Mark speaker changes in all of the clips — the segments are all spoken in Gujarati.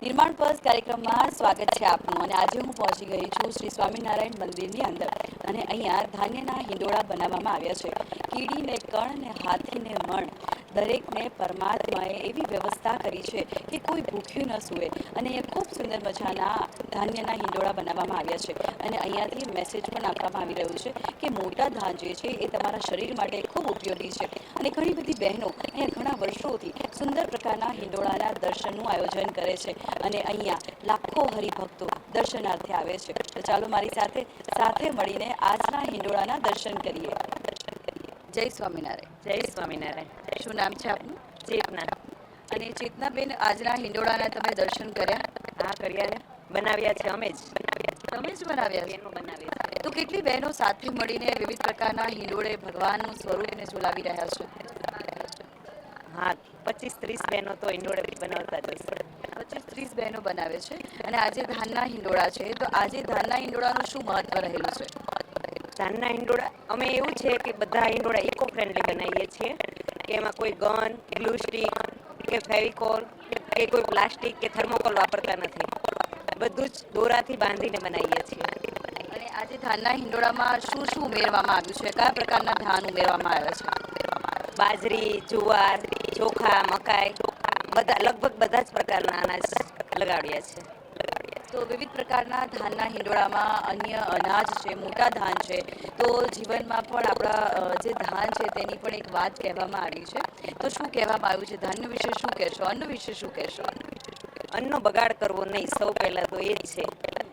Speaker 1: નિર્માણ પર્સ કાર્યક્રમમાં સ્વાગત છે આપનું અને આજે હું પહોંચી ગઈ છું શ્રી સ્વામિનારાયણ મંદિરની અંદર અને અહીંયા ધાન્યના હિંડોળા બનાવવામાં આવ્યા છે. કીડીને કણ ને હાથીને મણ દરેકને પરમાત્માએ એવી વ્યવસ્થા કરી છે કે કોઈ ભૂખ્યું ન સૂવે અને એ ખૂબ સુંદર મજાના ધાન્યના હિંડોળા બનાવવામાં આવ્યા છે અને અહીંયાથી મેસેજ પણ આપવામાં આવી રહ્યું છે કે મોટા ધાન જે છે એ તમારા શરીર માટે ખૂબ ઉપયોગી છે અને ઘણી બધી બહેનો અહીંયા ઘણા વર્ષોથી સુંદર પ્રકારના હિંડોળાના દર્શનનું આયોજન કરે છે અને અહીંયા લાખો હરિભક્તો દર્શનાર્થે આવે છે. તો ચાલો મારી સાથે સાથે મળીને આજના હિંડોળાના દર્શન કરીએ. જય સ્વામિનારાયણ.
Speaker 2: જય સ્વામિનારાયણ.
Speaker 1: શું નામ છે આપનું?
Speaker 2: ચેતના.
Speaker 1: અને ચેતનાબેન, આજના હિંડોળાના તમે દર્શન કર્યા?
Speaker 2: હા, કર્યા. બનાવ્યા છે અમે જ.
Speaker 1: તમે જ બનાવ્યા છે?
Speaker 2: બહેનો બનાવ્યા છે.
Speaker 1: તો કેટલી બહેનો સાથે મળીને વિવિધ પ્રકારના હિંડોળે ભગવાનનું સ્વરૂપને ઝુલાવી રહ્યા છે?
Speaker 2: હા, 25-30 બહેનો તો હિંડોળે બનાવતા જ હશે.
Speaker 1: 25-30 બહેનો બનાવે છે અને આજે ધાનના હિંડોળા છે. તો આજે ધાનના હિંડોળાનું શું મહત્વ રહેલું છે?
Speaker 2: ધાનના હિંડોળા અમે એવું છે કે બધા હિંડોળા ઇકો ફ્રેન્ડલી બનાવીએ છીએ કે એમાં કોઈ ગન, ગ્લુ સ્ટિક કે ફેવિકોલ કે કોઈ પ્લાસ્ટિક કે થર્મોકોલ વાપરતા નથી. બધું જ દોરાથી બાંધીને બનાવીએ છીએ.
Speaker 1: અને આજે ધાનના હિંડોળામાં શું શું ઉમેરવામાં આવ્યું છે? કયા પ્રકારના ધાન ઉમેરવામાં આવ્યા છે?
Speaker 2: બાજરી, જુવાર, ચોખા, મકાઈ બધા લગભગ બધા જ પ્રકારના અનાજ લગાડ્યા છે.
Speaker 1: તો વિવિધ પ્રકારના ધાનના હિંડોળામાં અન્ય અનાજ છે, મોટા ધાન છે. તો જીવનમાં પણ આપણા જે ધાન છે તેની પણ એક વાત કહેવામાં આવી છે. તો શું કહેવામાં આવ્યું છે? ધાન્ય વિશે શું કહેશો? અન્ન વિશે શું કહેશો?
Speaker 2: અન્નનો બગાડ કરવો નહીં. સૌ પહેલાં તો એ જ છે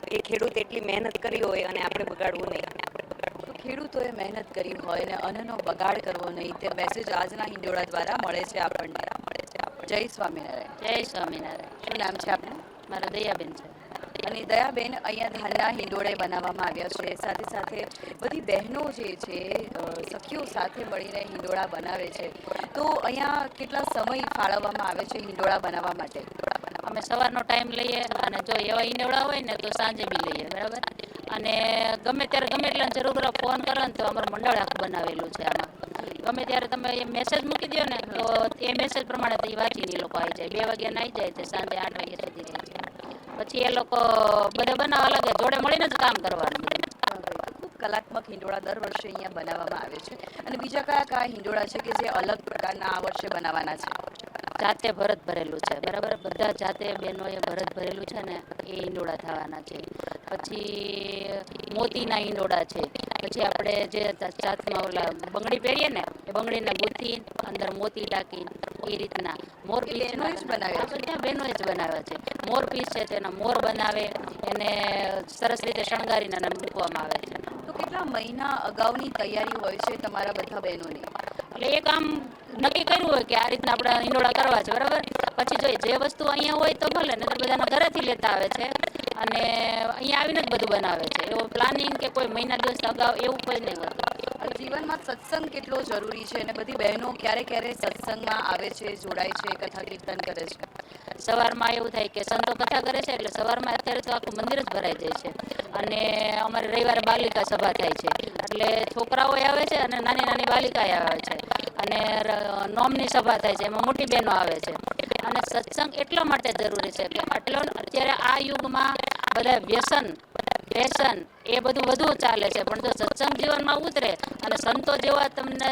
Speaker 2: કે ખેડૂત એટલી મહેનત કરી હોય અને આપણે બગાડવું નહીં.
Speaker 1: તો ખેડૂતોએ મહેનત કરી હોય અને અન્નનો બગાડ કરવો નહીં તે મેસેજ આજના હિંડોળા દ્વારા મળે છે આપણને. જય સ્વામિનારાયણ.
Speaker 2: જય સ્વામિનારાયણ.
Speaker 1: શું નામ છે આપનું?
Speaker 2: મારા દયાબેન છે.
Speaker 1: અને દયાબેન, અહીંયા ધાનના હિંડોળે બનાવવામાં આવ્યા છે. સાથે સાથે બધી બહેનો જે છે સખીઓ સાથે મળીને હિંડોળા બનાવે છે. તો અહીંયા કેટલા સમય ફાળવવામાં આવે છે હિંડોળા બનાવવા માટે?
Speaker 3: અમે સવારનો ટાઈમ લઈએ અને જો એવા હિંડોળા હોય ને તો સાંજે બી લઈએ, બરાબર. અને ગમે ત્યારે ગમે એટલા જરૂર પડે ફોન કરો ને તો અમારું મંડળ આખું બનાવેલું છે. આમાં ગમે ત્યારે તમે મેસેજ મૂકી દો ને તો એ મેસેજ પ્રમાણે તો એ વાંચીને એ લોકો આવી જાય. 2 વાગ્યાના આવી જાય છે, સાંજે 8 વાગ્યા સુધી રહે છે. પછી એ લોકો બધા બનાવવા લાગે, જોડે મળીને જ કામ કરવાનું.
Speaker 1: ખૂબ કલાત્મક હિંડોળા દર વર્ષે અહીંયા બનાવવામાં આવે છે. અને બીજા કયા કયા હિંડોળા છે કે જે અલગ પ્રકારના આ વર્ષે બનાવવાના છે?
Speaker 3: જાતે ભરત ભરેલું છે, બરાબર. બધા જાતે બહેનોએ ભરત ભરેલું છે ને એ હિંડોળા થવાના છે. પછી મોતીના હિંડોળા છે. પછી આપણે જે જાતમાં ઓલા બંગડી પહેરીએ ને એ બંગડીને ગુથી અંદર મોતી ટાંકી એ રીતના મોરપીસ બધા બહેનોએ જ બનાવ્યા છે. મોરપીસ છે તેના મોર બનાવે એને સરસ રીતે શણગારીને એને મૂકવામાં આવે છે.
Speaker 1: તો કેટલા મહિના અગાઉની તૈયારી હોય છે તમારા બધા બહેનોની?
Speaker 3: એટલે એક આમ નક્કી કર્યું હોય કે આ રીતના આપણે હિંડોળા કરવા છે, બરાબર. પછી જો જે વસ્તુ અહીંયા હોય તો ભલે, નહીંતર બધાના ઘરેથી લેતા આવે છે અને અહીંયા આવીને જ બધું બનાવે છે. એવું પ્લાનિંગ કે કોઈ મહિના દિવસ અગાઉ એવું કોઈ નહીં હોતું.
Speaker 1: જીવનમાં સત્સંગ કેટલો જરૂરી છે અને બધી બહેનો ક્યારે ક્યારે સત્સંગમાં આવે છે, જોડાય છે, કથા કીર્તન કરે છે?
Speaker 3: સવારમાં એવું થાય કે સંતો કથા કરે છે એટલે સવારમાં અત્યારે તો આખું મંદિર જ ભરાઈ જાય છે. અને અમારે રવિવારે બાલિકા સભા થાય છે એટલે છોકરાઓ આવે છે અને નાની નાની બાલિકાએ આવે છે. અને નોમની સભા થાય છે, એમાં મોટી બહેનો આવે છે. અને સત્સંગ એટલા માટે જરૂરી છે કે અત્યારે આ યુગમાં બધા વ્યસન ફેશન એ બધું વધુ ચાલે છે. પણ જો સત્સંગ જીવનમાં ઉતરે અને સંતો જેવા તમને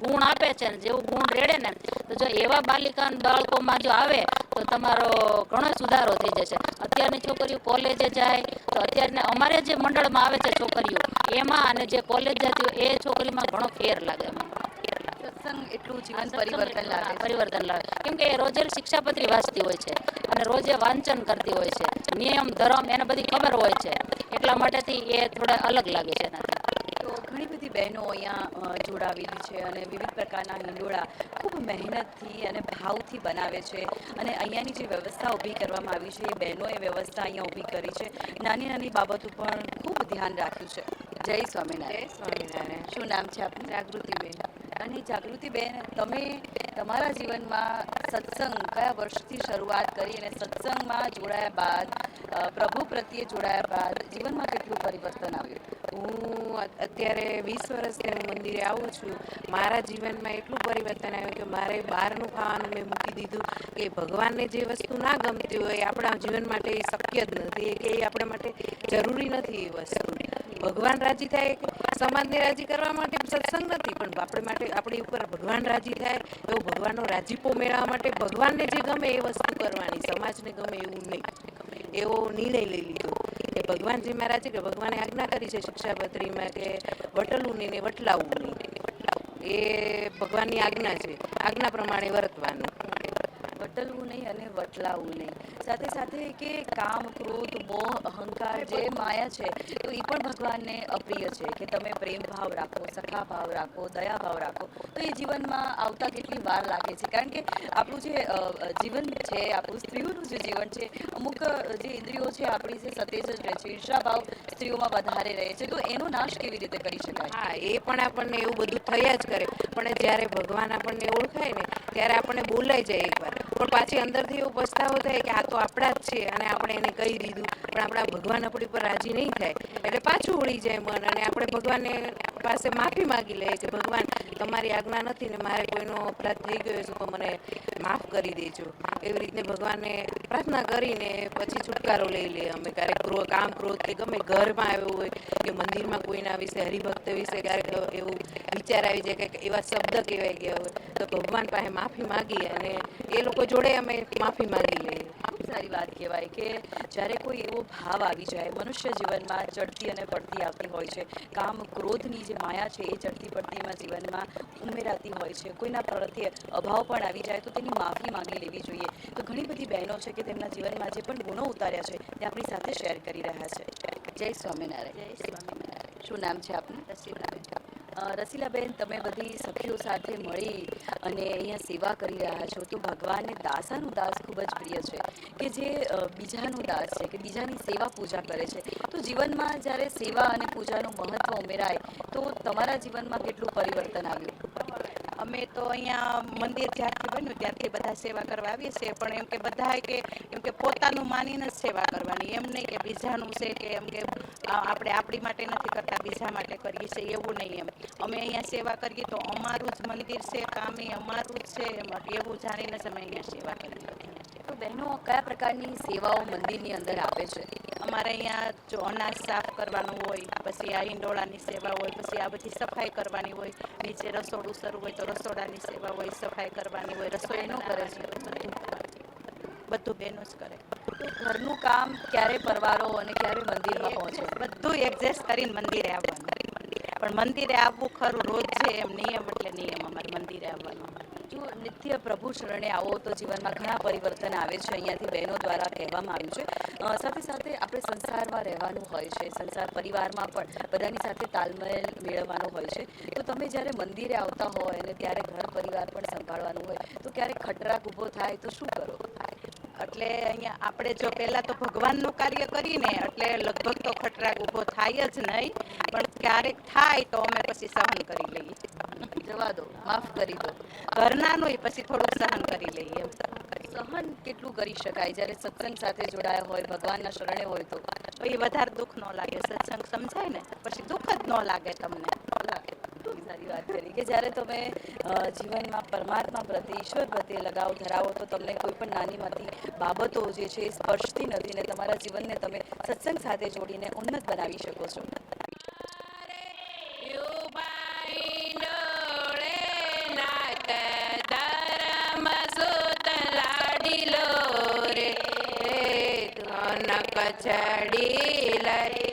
Speaker 3: ગુણ આપે છે ને જેવું ગુણ રેડે ને તો જો એવા બાલિકા બાળકોમાં જો આવે તો તમારો ઘણો સુધારો થઈ જશે. અત્યારની છોકરીઓ કોલેજે જાય તો અત્યારના અમારે જે મંડળમાં આવે છે છોકરીઓ એમાં અને જે કોલેજ જતી હોય એ છોકરીમાં ઘણો ફેર લાગે.
Speaker 1: સત્સંગ એટલું જીવન પરિવર્તન
Speaker 3: લાવે કેમ કે એ રોજે શિક્ષાપત્રી વાંચતી હોય છે અને રોજે વાંચન કરતી હોય છે. નિયમ ધર્મ એને બધી ખબર હોય છે એટલા માટેથી એ થોડા અલગ લાગે છે.
Speaker 1: તો ઘણી બધી બહેનો અહીંયા જોડાવેલી છે અને વિવિધ પ્રકારના હિંડોળા ખૂબ મહેનતથી અને ભાવથી બનાવે છે. અને અહીંયાની જે વ્યવસ્થા ઊભી કરવામાં આવી છે એ બહેનોએ વ્યવસ્થા અહીંયા ઊભી કરી છે. નાની નાની બાબતો પણ ખૂબ ધ્યાન રાખ્યું છે. જય સ્વામિનારાયણ.
Speaker 2: જય સ્વામિનારાયણ.
Speaker 1: શું નામ છે આપનું?
Speaker 2: જાગૃતિબેન.
Speaker 1: અને જાગૃતિબેન, તમે તમારા જીવનમાં સત્સંગ કયા વર્ષથી શરૂઆત કરી અને સત્સંગમાં જોડાયા બાદ પ્રભુ પ્રત્યે જોડાયા બાદ જીવનમાં કેટલું પરિવર્તન આવ્યું?
Speaker 4: હું અત્યારે 20 વર્ષથી હું મંદિરે આવું છું. મારા જીવનમાં એટલું પરિવર્તન આવ્યું કે મારે બહારનું ખાવાનું મેં મૂકી દીધું કે ભગવાનને જે વસ્તુ ના ગમતી હોય એ આપણા જીવન માટે એ શક્ય જ નથી, કે એ આપણા માટે જરૂરી નથી એ વસ્તુ. ભગવાન રાજી થાય કે સમાજને રાજી કરવા માટે સત્સંગ નથી, પણ આપણે માટે આપણી ઉપર ભગવાન રાજી થાય એવો ભગવાનનો રાજીપો મેળવવા માટે ભગવાનને જે ગમે એ વસ્તુ કરવાની, સમાજને ગમે એવું નહીં, એવો નિર્ણય લઈ લીધો કે ભગવાન જે મહારાજ કે ભગવાને આજ્ઞા કરી છે શિક્ષાપત્રીમાં કે વટલવું નહીં ને વટલાવવું નહીં, એ ભગવાનની આજ્ઞા છે, આજ્ઞા પ્રમાણે વર્તવાનું.
Speaker 1: વટલવું નહીં અને વટલાવવું નહીં. સાથે સાથે કે કામ, ક્રોધ, મોહ, અહંકાર જે માયા છે તો એ પણ ભગવાનને અપ્રિય છે કે તમે પ્રેમ ભાવ રાખો, સખા ભાવ રાખો, દયા ભાવ રાખો, તો એ જીવનમાં આવતા કેટલી વાર લાગે છે. કારણ કે આપણું જે જીવન છે, આપણું સ્ત્રીઓનું જે જીવન છે, અમુક જે ઇન્દ્રિયો છે આપણી જે સતેજ જ રહે છે, ઈર્ષા ભાવ સ્ત્રીઓમાં વધારે રહે છે, તો એનો નાશ કેવી રીતે કરી શકાય?
Speaker 4: હા, એ પણ આપણને એવું બધું થયા જ કરે, પણ જ્યારે ભગવાન આપણને ઓળખાય ને ત્યારે આપણને બોલાઈ જાય એકવાર, પણ પાછી અંદરથી એવો પસ્તાવો થાય કે આ તો આપણા જ છે અને આપણે એને કહી દીધું, પણ આપણા ભગવાન આપણી પર રાજી નહીં થાય એટલે પાછું વળી જાય મન, અને આપણે ભગવાનને પાસે માફી માગી લઈએ કે ભગવાન તમારી આજ્ઞા નથી ને મારે કોઈનો અપરાધ થઈ ગયો છે તો મને માફ કરી દેજો. એવી રીતને ભગવાનને પ્રાર્થના કરીને પછી છુટકારો લઈ લઈએ અમે. ક્યારેક કામ, ક્રોધ કે ગમે ઘરમાં આવ્યું હોય કે મંદિરમાં કોઈના વિશે, હરિભક્ત વિશે ક્યારેક એવું વિચાર આવી જાય કે એવા શબ્દ કહેવાય ગયા હોય તો ભગવાન પાસે માફી માગી અને એ લોકો જોડે અમે માફી માગી લઈએ.
Speaker 1: ખૂબ સારી વાત કહેવાય કે જ્યારે કોઈ એવો ભાવ આવી જાય મનુષ્ય જીવનમાં, ચડતી અને પડતી આવતી હોય છે, કામ, ક્રોધની જે માયા છે એ ચડતી પડતીમાં જીવનમાં ઉમેરાતી હોય છે, કોઈના પ્રત્યે અભાવ પણ આવી જાય તો તેની માફી માંગી લેવી જોઈએ. તો ઘણી બધી બહેનો છે કે તેમના જીવનમાં જે પણ ગુણો ઉતાર્યા છે તે આપણી સાથે શેર કરી રહ્યા છે. જય સ્વામિનારાયણ. જય સ્વામિનારાયણ. શું નામ છે આપનું? રસીલાબેન. રસીલાબેન, તમે બધી સખીઓ સાથે મળી અને અહીંયા સેવા કરી રહ્યા છો, તો ભગવાનને દાસાનું દાસ ખૂબ જ પ્રિય છે કે જે બીજાનો દાસ છે, કે બીજાની સેવા પૂજા કરે છે. તો જીવનમાં જ્યારે સેવા અને પૂજાનું મહત્વ ઉમેરાય તો તમારા જીવનમાં કેટલું પરિવર્તન આવ્યું?
Speaker 5: અમે તો અહીંયા મંદિર જ્યારથી બન્યું ત્યારથી બધા સેવા કરવા આવીએ છીએ, પણ એમ કે બધા કે એમ કે પોતાનું માનીને જ સેવા કરવાની, એમ નહીં કે બીજાનું છે કે એમ કે આપણે આપણી માટે નથી કરતા બીજા માટે કરીએ છીએ એવું નહીં. એમ અમે અહીંયા સેવા કરીએ તો અમારું જ મંદિર છે, કામ એ અમારું જ છે, એમ એવું જાણીને જ અમે અહીંયા સેવા કરીએ.
Speaker 1: તો બહેનો કયા પ્રકારની સેવાઓ મંદિરની અંદર આપે છે?
Speaker 5: અમારે અહીંયા જો અનાજ સાફ કરવાનું હોય, પછી આ ઈંડોળાની સેવા હોય, પછી આ બધી સફાઈ કરવાની હોય, નીચે રસોડું શરૂ હોય તો રસોડાની સેવા હોય, સફાઈ કરવાની હોય, રસોઈ ન કરે છે બધું બહેનો જ કરે.
Speaker 1: તો ઘરનું કામ ક્યારે પરવારો અને ક્યારે મંદિરમાં પહોંચે?
Speaker 5: બધું એડજસ્ટ કરીને મંદિરે આવવાનું, પણ મંદિરે આવવું ખરું રોજ છે એમ નિયમ એટલે નિયમ અમારે મંદિરે આવવાનો.
Speaker 1: જો નિત્ય પ્રભુ શરણે આવો તો જીવનમાં ઘણા પરિવર્તન આવે છે, અહીંયાથી બહેનો દ્વારા કહેવામાં આવ્યું છે. સાથે સાથે આપણે સંસારમાં રહેવાનું હોય છે, સંસાર પરિવારમાં પણ બધાની સાથે તાલમેલ મેળવવાનો હોય છે. તો તમે જ્યારે મંદિરે આવતા હોય અને ત્યારે ઘર પરિવાર પણ સંભાળવાનું હોય તો ક્યારેક ખટરાક ઊભો થાય તો શું કરો?
Speaker 5: એટલે અહીંયા આપણે જો પહેલાં તો ભગવાનનું કાર્ય કરીને એટલે લગભગ તો ખટરાક ઊભો થાય જ નહીં, પણ ક્યારેક થાય તો અમે પછી સહન કરી લઈએ.
Speaker 1: જવા દો, માફ કરી દો.
Speaker 5: ઘરનાનું પછી થોડુંક સહન કરી લઈએ.
Speaker 1: સહન કેટલું કરી શકાય જ્યારે સત્સંગ સાથે જોડાયા હોય, ભગવાનના શરણે હોય તો
Speaker 5: એ વધારે દુઃખ ન લાગે. સત્સંગ સમજાય ને પછી દુઃખ જ ન લાગે તમને.
Speaker 1: સારી વાત કરી કે જ્યારે તમે જીવનમાં પરમાત્મા પ્રત્યે, ઈશ્વર પ્રત્યે લગાવ ધરાવો તો તમને કોઈ પણ નાનીમાંથી બાબતો જે છે એ સ્પર્શતી નથી ને તમારા જીવનને તમે સત્સંગ સાથે જોડીને ઉન્નત બનાવી શકો છો.
Speaker 4: કચડી લઈ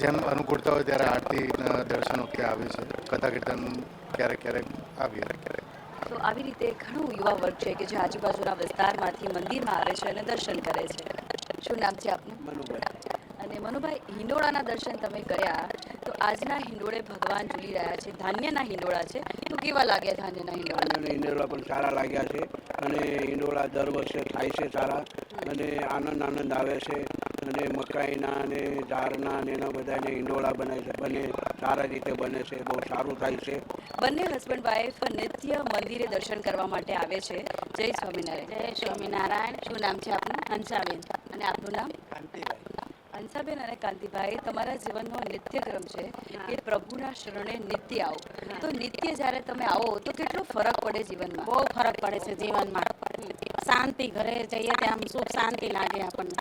Speaker 6: જેમ અનુકૂળતા હોય ત્યારે આરતીના દર્શનો ક્યાં આવે છે, કથા કીર્તન ક્યારેક આવીએ.
Speaker 1: તો આવી રીતે ઘણું યુવા વર્ગ છે કે જે આજુબાજુના વિસ્તારમાંથી મંદિરમાં આવે છે અને દર્શન કરે છે. શું નામ છે આપનું?
Speaker 7: મનુભાઈ.
Speaker 1: અને મનુભાઈ, હિંડોળાના દર્શન તમે કર્યા, તો આજના હિંડોળે ભગવાન ઝૂલી રહ્યા છે, ધાન્યના હિંડોળા છે, તો કેવા લાગ્યા ધાન્યના હિંડોળા?
Speaker 7: અને હિંડોળા પણ સારા લાગ્યા છે અને હિંડોળા દર વર્ષે થાય છે સારા અને આનંદ આવે છે અને મકાઈના અને ઝાડના અને એના બધાને હિંડોળા બને સારા રીતે બને છે, બહુ સારું થાય છે.
Speaker 1: બંને હસબન્ડ વાઈફ નિત્ય મંદિરે દર્શન કરવા માટે આવે છે. જય સ્વામિનારાયણ.
Speaker 3: જય સ્વામિનારાયણ.
Speaker 1: શું નામ છે આપનું?
Speaker 3: હંસાબેન.
Speaker 1: અને આપનું નામ? હંસાબેન અને કાંતિભાઈ, તમારા જીવનનો નિત્યક્રમ છે કે પ્રભુના શરણે નિત્ય આવો. તો નિત્ય જ્યારે તમે આવો તો કેટલો ફરક પડે જીવનમાં?
Speaker 3: બહુ ફરક પડે છે જીવનમાં. શાંતિ, ઘરે જઈએ ત્યાં આમ સુખ શાંતિ લાગે આપણને.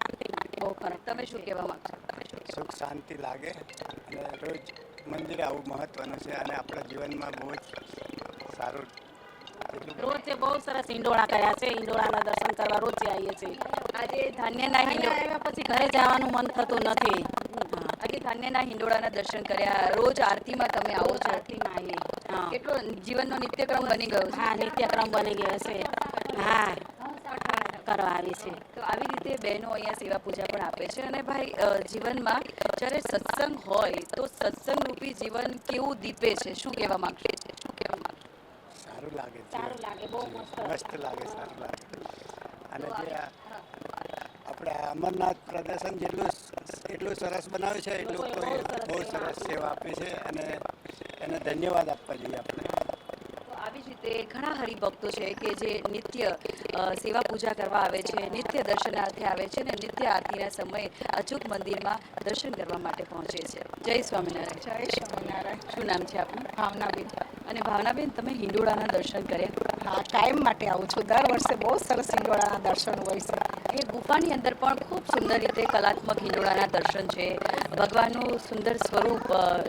Speaker 3: બહુ ફરક.
Speaker 1: તમે શું કહેવા માંગશો?
Speaker 8: સુખ શાંતિ લાગે અને રોજ મંદિરે આવું મહત્વનું છે અને આપણા જીવનમાં બહુ જ સારું.
Speaker 3: રોજે બહુ સરસ હિંડોળા કર્યા છે. હિંડોળાના દર્શન કરવા રોજ આવીએ છીએ.
Speaker 1: આજે ધાન્યના હિંડોળા
Speaker 3: આવ્યા પછી ઘરે જવાનું મન થતું નથી.
Speaker 1: આજે ધાન્યના હિંડોળાના દર્શન કર્યા, રોજ આરતીમાં તમે આવો છો.
Speaker 3: આરતીમાં આવીએ. હા.
Speaker 1: કેટલો જીવનનો નિત્યક્રમ બની ગયો છે.
Speaker 3: હા, નિત્યક્રમ બની ગયો છે. હા, કરવા આવી છે.
Speaker 1: તો આવી રીતે બહેનો અહીંયા સેવા પૂજા પણ આપે છે. અને ભાઈ, જીવનમાં જ્યારે સત્સંગ હોય તો સત્સંગ રૂપી જીવન કેવું દીપે છે, શું કહેવા માંગશે?
Speaker 8: સારું લાગે,
Speaker 3: સારું લાગે, બહુ મસ્ત
Speaker 8: લાગે, સારું લાગે. અને જે આપણે અમરનાથ પ્રદર્શન એટલું સરસ બનાવ્યું છે, એટલું કોઈ બહુ સરસ સેવા આપી છે અને એને ધન્યવાદ આપવા જોઈએ આપણે.
Speaker 1: આવી જ રીતે ઘણા હરિભક્તો છે કે જે નિત્ય સેવા પૂજા કરવા આવે છે, નિત્ય દર્શનાર્થે આવે છે અને નિત્ય આરતીના સમયે અચૂક મંદિરમાં દર્શન કરવા માટે પહોંચે છે. જય સ્વામિનારાયણ.
Speaker 5: જય સ્વામિનારાયણ.
Speaker 1: શું નામ છે આપનું?
Speaker 5: ભાવનાબેન.
Speaker 1: અને ભાવનાબેન, તમે હિંડોળાના દર્શન કર્યા?
Speaker 5: હા, કાયમ માટે આવું છું. દર વર્ષે બહુ સરસ હિંડોળાના દર્શન હોય છે.
Speaker 1: એ ગુફાની અંદર પણ ખૂબ સુંદર રીતે કલાત્મક હિંડોળાના દર્શન છે. ભગવાનનું સુંદર સ્વરૂપ,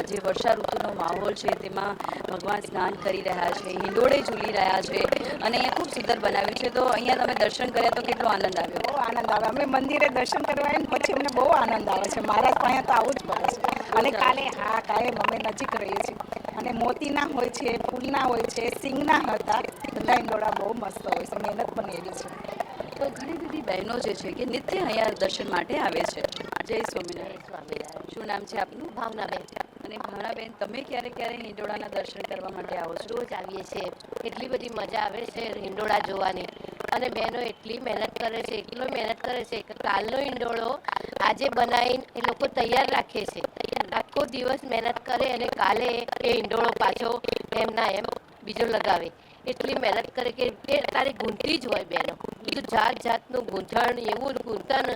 Speaker 1: જે વર્ષા ઋતુનો માહોલ છે તેમાં ભગવાન સ્નાન કરી રહ્યા છે, હિંડોળે ઝૂલી રહ્યા છે અને અહીંયા ખૂબ સુંદર બનાવ્યું છે. તો અહીંયા તમે દર્શન કર્યા તો કેટલો આનંદ આવ્યો?
Speaker 5: બહુ આનંદ આવે. અમે મંદિરે દર્શન કરવા આવીએ ને પછી અમને બહુ આનંદ આવે છે. મહારાજ પણ અહીંયા તો આવું જ પડે છે. અને કાયમ અમે નજીક રહીએ છીએ અને મોતીના હોય છે, ફૂલના હોય છે, સિંગના હતા. બધા હિંડોળા બહુ મસ્ત હોય છે. મહેનત પણ એવી છે.
Speaker 1: તો ઘણી બધી બહેનો જે છે કે નિત્ય અહીંયા દર્શન માટે આવે છે. જય સ્વામિનારાયણ. શું નામ છે આપનું?
Speaker 3: ભાવનાબેન.
Speaker 1: અને ભાવનાબેન, તમે ક્યારે હિંડોળાના દર્શન કરવા માટે આવો છો?
Speaker 3: રોજ આવીએ છીએ. એટલી બધી મજા આવે છે હિંડોળા જોવાની. અને બહેનો એટલી મહેનત કરે છે, એટલો મહેનત કરે છે કે કાલનો હિંડોળો આજે બનાવીને એ લોકો તૈયાર રાખે છે. આખો દિવસ મહેનત કરે અને કાલે એ હિંડોળો પાછો એમના એમ બીજો લગાવે. એટલી મહેનત કરે કે એ તારી ગૂંથતી જ હોય બહેનો. બધું જાતનું ગૂંથણ, એવું ગૂંથણ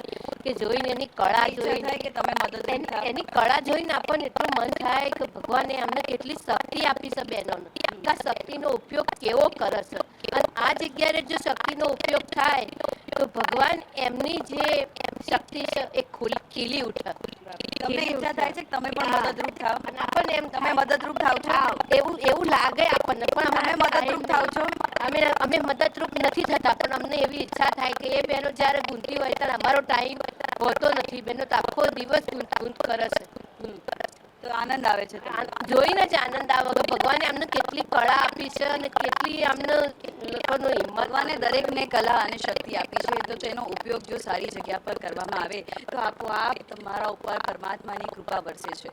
Speaker 3: કે જોઈને એની કળા જોઈને
Speaker 1: કે તમે મદદ
Speaker 3: એની કળા જોઈને આપણને એટલું મન થાય કે ભગવાને અમને કેટલી શક્તિ આપી છે બહેનોને. આ શક્તિનો ઉપયોગ કેવો કરે છે. અને આ જગ્યાએ જો શક્તિનો ઉપયોગ થાય તો ભગવાન એમની જે શક્તિ છે એ ખીલી ઉઠે.
Speaker 1: તમને ઈચ્છા થાય છે કે તમે પણ મદદરૂપ થાવ?
Speaker 3: અને આપણને એમ
Speaker 1: તમે મદદરૂપ થાવ છો?
Speaker 3: એવું લાગે આપણને, પણ
Speaker 1: તમે મદદરૂપ થાવ છો?
Speaker 3: અમે મદદરૂપ નથી થતા, પણ અમને એવી ઈચ્છા થાય કે એ બહેનો જ્યારે ગુંથતી હોય ત્યારે અમારો ટાઈમ હોતો નથી. બહેનો તો આખો દિવસ ગૂંથ કરે છે.
Speaker 1: તો આનંદ આવે છે.
Speaker 3: જોઈને જ આનંદ આવે કે ભગવાને અમને કેટલી કળા આપી છે અને કેટલી અમને લોકોનો હિંમત.
Speaker 1: ભગવાને દરેકને કલા અને શક્તિ આપી છે, તો તેનો ઉપયોગ જો સારી જગ્યા પર કરવામાં આવે તો આપોઆપ તમારા ઉપર પરમાત્માની કૃપા વરસે છે.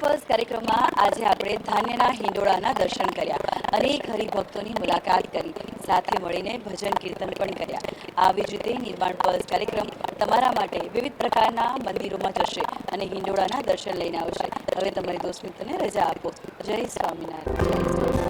Speaker 1: પર્સ કાર્યક્રમમાં આજે આપણે ધાન્યના હિંડોળાના દર્શન કર્યા, અનેક હરિભક્તોની મુલાકાત કરી, સાથે મળીને ભજન કીર્તન પણ કર્યા. આવી જ રીતે નિર્માણ પર્સ કાર્યક્રમ તમારા માટે વિવિધ પ્રકારના મંદિરોમાં જશે અને હિંડોળાના દર્શન લઈને આવશે. હવે તમારી દોસ્ત મિત્રને રજા આપો. જય સ્વામિનારાયણ.